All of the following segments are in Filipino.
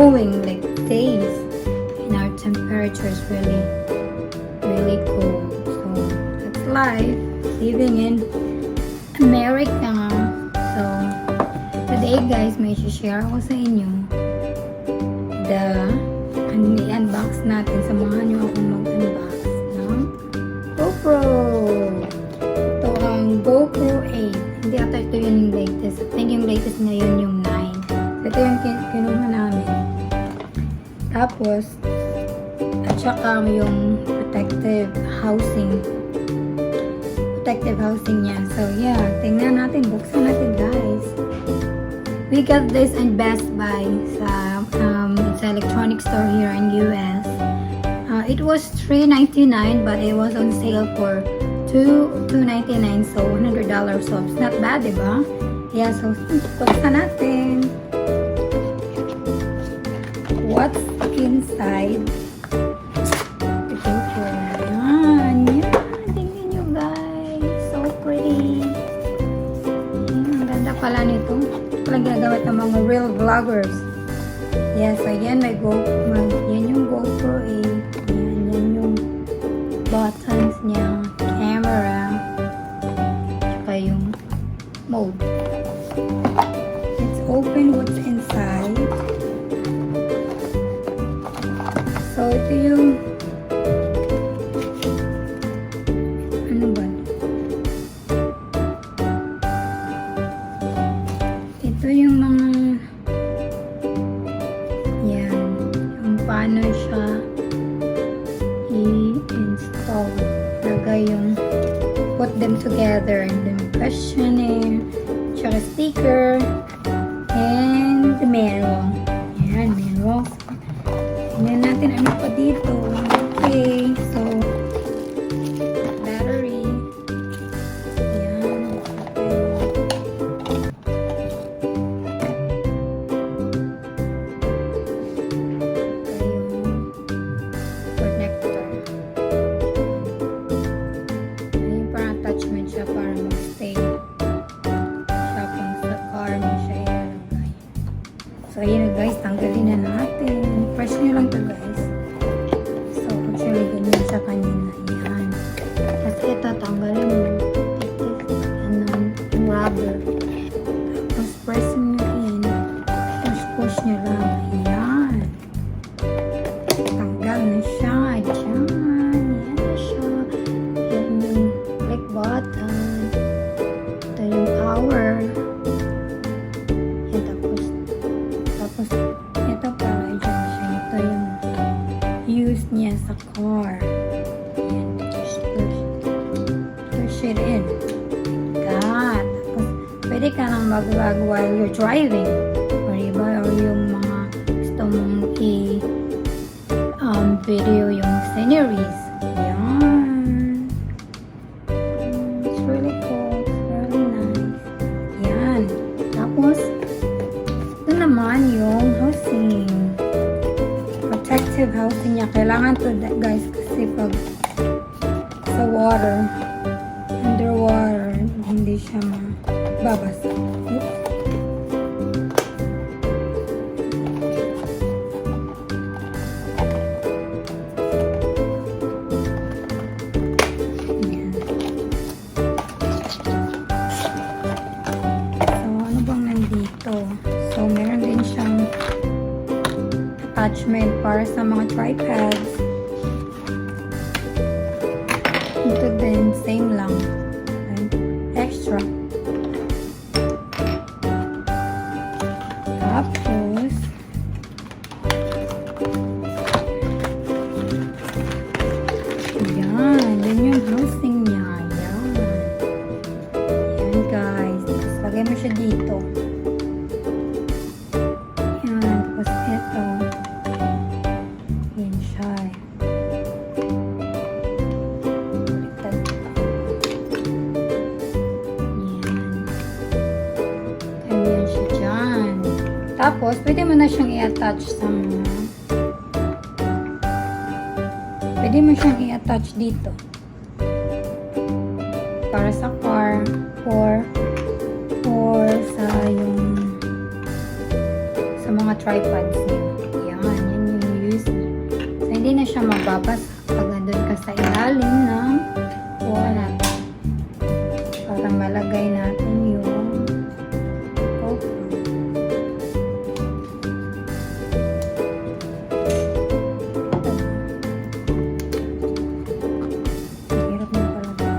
snowing like days, and our temperature is really, really cold. So that's life, living in America. So today guys, may share ako sa inyo i-unbox natin. Samahan nyo akong mag-unbox ng GoPro. Ito ang GoPro 8. Hindi ata ito yung latest. I think yung latest ngayon yung 9. Ito yung kinuha namin. Tapos, at saka yung protective housing niya. So yeah, tingnan natin. Buksan natin guys. We got this in Best Buy sa it's an electronic store here in US. It was $3.99 but it was on sale for $2.99, so $100. So it's not bad, diba? Yeah, so buksan natin. What's inside? Ito po. Yan. Tingnan nyo guys. So pretty. Ang ganda pala nito. Pala ginagamit ng mga real vloggers. Yes, ayan may yan yung GoPro 8. Yan yung buttons niya, camera, saka yung mode. Let's open what's inside. So ito yung ano ba? Ito yung mga paano siya i-install. Lagay yung put them together and then questionnaire, tsaka sticker, and the manual. Yan, manual. Tingnan natin ano pa dito. Okay, so battery. Yan. Attachment siya para mag-stay siya kung sa car mo siya ilalagay. So ayun na guys, tanggalin na natin. Press nyo lang to guys. So actually ganyan siya kanina. Yan. Kasi ito tanggalin mo. Yung rubber. Tapos press nyo in. Push nyo lang. Ayan. Tanggal na siya. Diyan. Button. Ito yung power. Yan, tapos ito para dyan siya. Ito yung use niya sa car. Yan, push it in. God. Tapos pwede ka nang mag-vlog while you're driving. Or diba, or yung mga gusto mong video yung sceneries. Really cool. Really nice. Yan. Tapos, ito naman yung housing. Protective housing niya. Kailangan to guys kasi pag sa water, underwater, hindi siya mababasa. Oops. So, meron din siyang attachment para sa mga tripods. Ito din, same lang. Extra. Tapos, yan. Yan yung housing niya. Yan. Yan guys. Tapos, lagay mo siya dito. Tapos, pwede mo na siyang i-attach sa mga pwede mo siyang i-attach dito para sa car or sa yung sa mga tripods niya. hindi na siya mababasa pag nandun ka sa ilalim ng wala. Para malagay natin yung GoPro. Hirap na pala.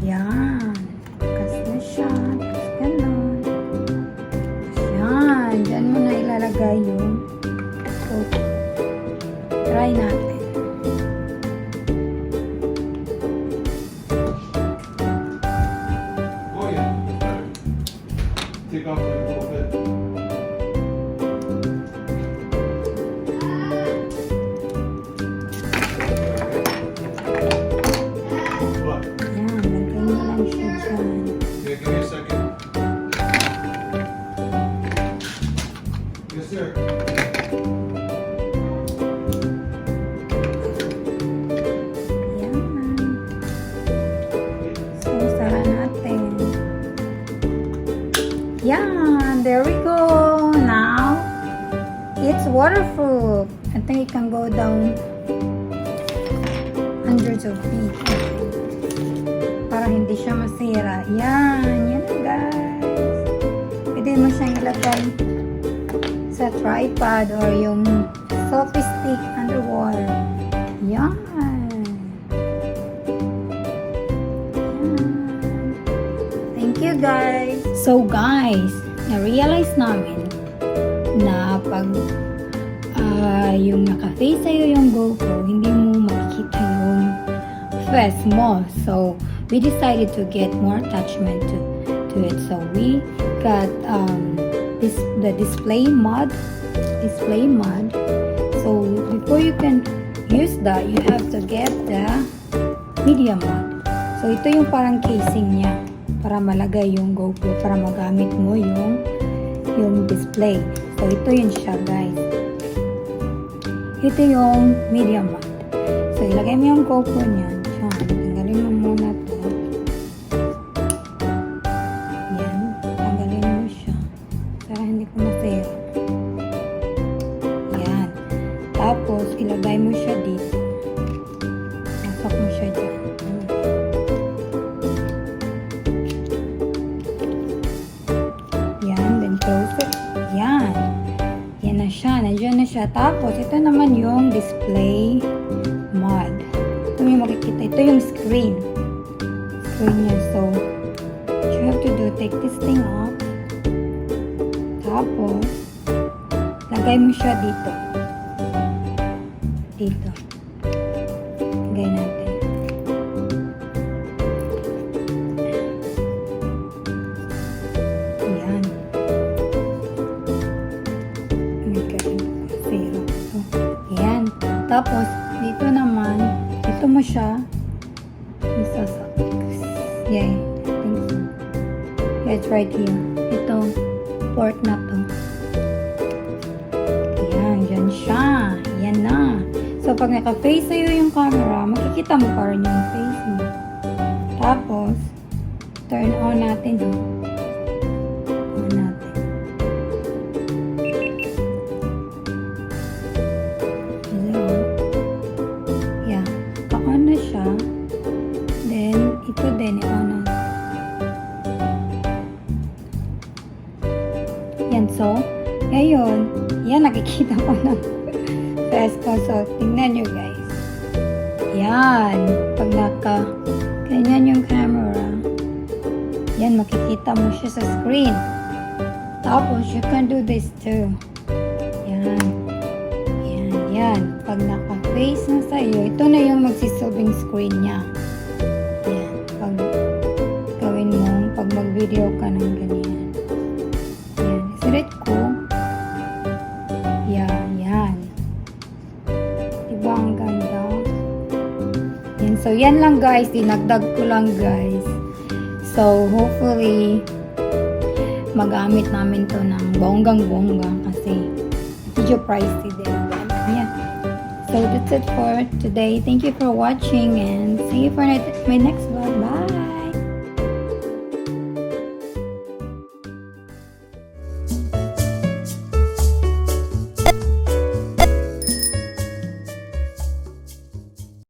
Yan. Kas na siya. Tapos ganun. Yan. Diyan mo na ilalagay yung GoPro. Try natin. Oh yeah, that's better. Take off like a little bit. What? Yan. Lagay mo lang siya dyan. Yeah, give me a second. Yes, sir. Yan. So, sara natin. Yan. There we go. Now, it's waterproof. I think it can go down hundreds of feet. Para hindi siya masira. Yan. Yan na, guys. Pwede mo siyang ilagay sa tripod or yung selfie stick underwater. Yan. Thank you, guys. So, guys, na-realize namin na pag yung naka-face sa'yo yung GoPro, hindi mo makikita yung face mo. So, we decided to get more attachment to it. So, we got the display mod. So, before you can use that, you have to get the media mod. So, ito yung parang casing niya para malagay yung GoPro, para magamit mo yung display. So, ito yun siya, guys. Ito yung media mod. So, ilagay mo yung GoPro niyan. Diyan. Tanggalin mo muna to. Yan. Tanggalin mo siya. Para hindi ko masira. Yan. Tapos, ilagay mo siya dito. Pasok mo siya dyan. Yan. Then, close it. Yan. Yan na siya. Nandiyan na siya. Tapos, ito naman yung display mod. Ito yung makikita. Ito yung screen. Screen niya. So, what you have to do, take this thing off. Tapos, lagay mo siya dito. Dito. Lagay natin. Ayan. Zero. So, ayan. Tapos, dito naman, dito mo siya isasak. Yeah, I think so. Yeah, it's right here. Ito, port na to. Ayan, dyan siya. Ayan na. So, pag naka-face sa'yo yung camera, makikita mo pa rin yung face mo. Tapos, turn on natin. On natin. Is it on? Yeah. Pa-on na siya. Then, ito din, i-on na. Yan, so, ngayon, yan, nakikita ko ng face ko. So, tingnan nyo, guys. Yan. Pag ganyan yung camera, yan, makikita mo siya sa screen. Tapos, you can do this too. Yan. Yan, yan. Pag naka-face na sa'yo, ito na yung magsisilbing screen niya. Yan. Pag gawin mo, pag mag-video ka ng ganyan. Yan. Isn't it cool? Yan, yan. Diba ang ganda? Yan. So, yan lang, guys. Dinagdag ko lang, guys. So, hopefully, magamit namin to ng bonggang-bongga kasi medyo pricey din. But, yeah. So, that's it for today. Thank you for watching and see you for my next vlog.